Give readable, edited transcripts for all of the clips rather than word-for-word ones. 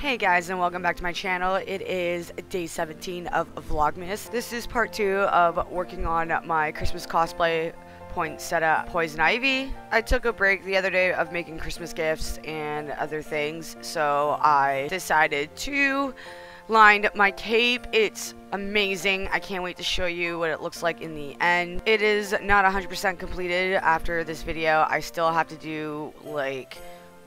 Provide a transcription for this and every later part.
Hey guys, and welcome back to my channel. It is day 17 of Vlogmas. This is part 2 of working on my Christmas cosplay poinsettia poison ivy. I took a break the other day of making Christmas gifts and other things, so I decided to line my cape. It's amazing. I can't wait to show you what it looks like in the end. It is not 100% completed after this video. I still have to do like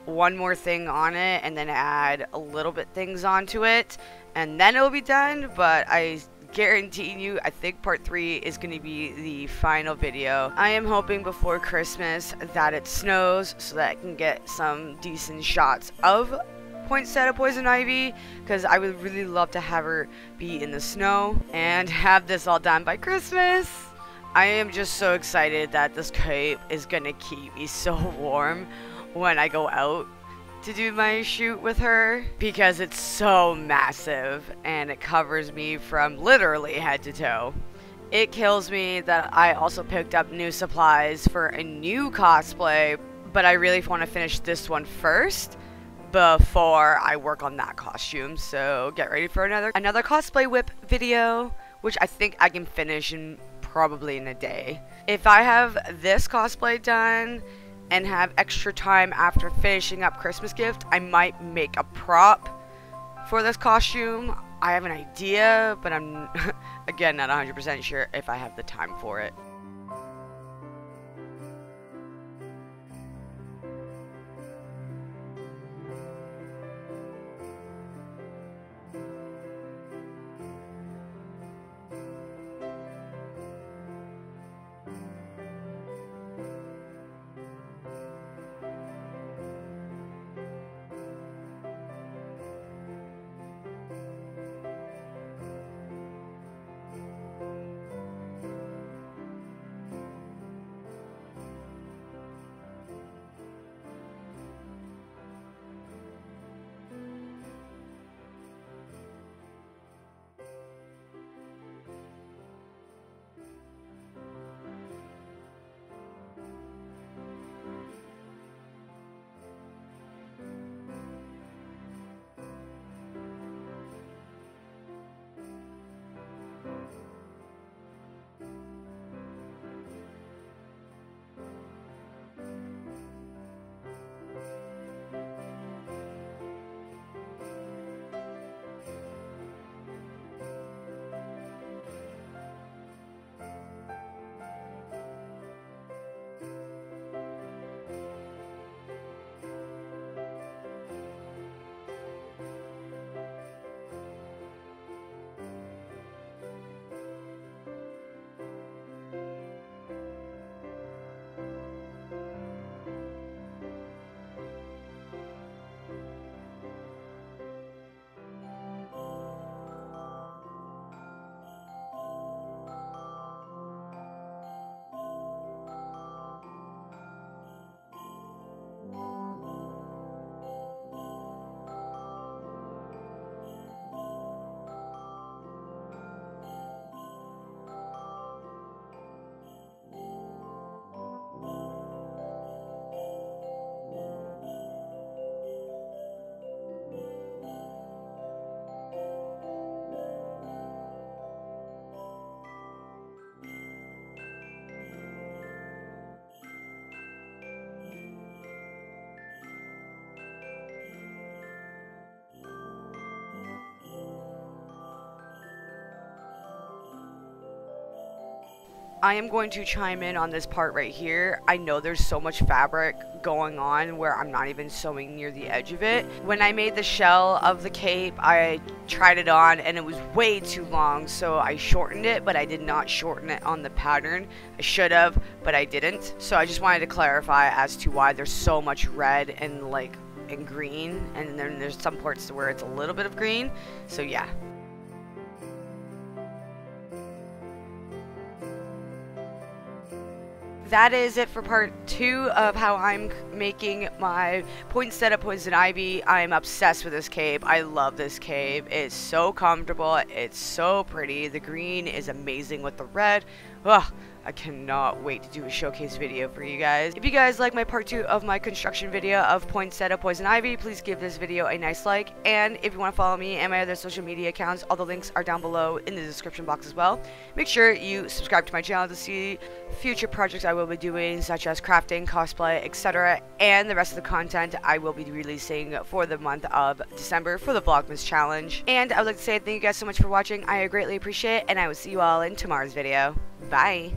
one more thing on it and then add a little bit things onto it and then it'll be done, but I guarantee you I think part 3 is going to be the final video. I am hoping before Christmas that it snows so that I can get some decent shots of poinsettia poison ivy, because I would really love to have her be in the snow and have this all done by Christmas. I am just so excited that this cape is gonna keep me so warm when I go out to do my shoot with her, because it's so massive and it covers me from literally head to toe. It kills me that I also picked up new supplies for a new cosplay, but I really want to finish this one first before I work on that costume. So get ready for another cosplay whip video, which I think I can finish in probably in a day. If I have this cosplay done and have extra time after finishing up Christmas gift, I might make a prop for this costume. I have an idea, but I'm again not 100% sure if I have the time for it. I am going to chime in on this part right here. I know there's so much fabric going on where I'm not even sewing near the edge of it. When I made the shell of the cape, I tried it on and it was way too long, so I shortened it, but I did not shorten it on the pattern. I should have, but I didn't. So I just wanted to clarify as to why there's so much red and green, and then there's some parts where it's a little bit of green. So yeah. That is it for part 2 of how I'm making my poinsettia poison ivy. I'm obsessed with this cape. I love this cape. It's so comfortable. It's so pretty. The green is amazing with the red. Ugh, I cannot wait to do a showcase video for you guys. If you guys like my part 2 of my construction video of Poinsettia Poison Ivy, please give this video a nice like. And if you want to follow me and my other social media accounts, all the links are down below in the description box as well. Make sure you subscribe to my channel to see future projects I will be doing, such as crafting, cosplay, etc. and the rest of the content I will be releasing for the month of December for the Vlogmas challenge. And I would like to say thank you guys so much for watching. I greatly appreciate it, and I will see you all in tomorrow's video. Bye!